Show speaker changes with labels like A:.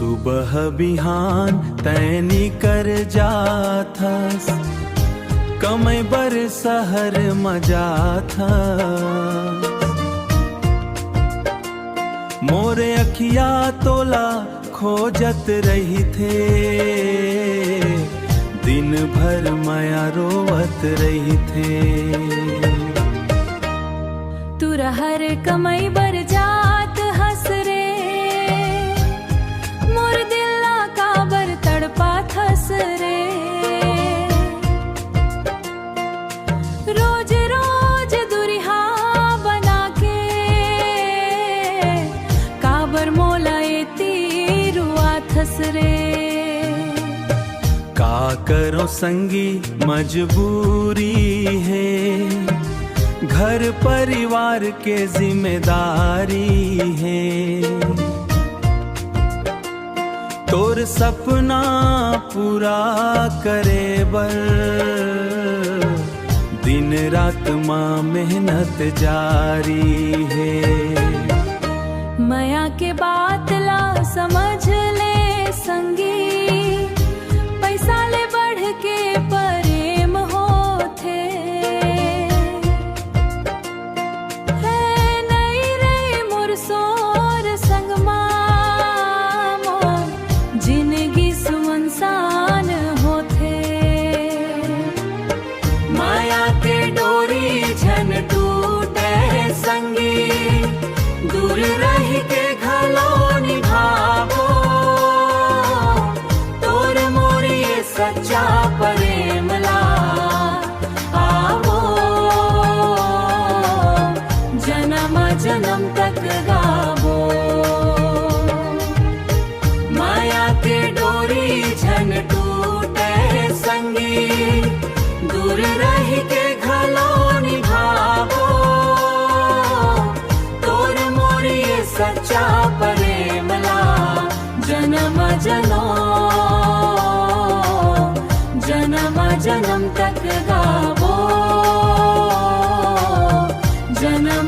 A: सुबह बिहान तैनी कर जाथस, कमै बर शहर मजाथा। मोरे अखिया तोला खोजत रही थे, दिन भर माया रोवत रही थे।
B: तू रहर कमई बर जात हस रे, मोर दिला काबर तड़पा थस रे। रोज रोज दुरिहा बना के काबर मोला एती रुआ थस रे।
A: का करो संगी मजबूरी है, घर परिवार के जिम्मेदारी है। तोर सपना पूरा करे बर दिन रात माँ मेहनत जारी है।
B: माया के बात ला समझ ले संगी, पैसा ले बढ़ के प्रेम होथे। है नहीं रे मोर सोर संग मामो, जिंदगी सुनसान होथे। माया के डोरी झन टूटे संगी, दूर रह के घलो निभावो। तोर मोरी सच्चा प्रेम ला आवो, जन्म जन्म तक गावो। माया के डोरी झन टूटे संगी, दूर रह के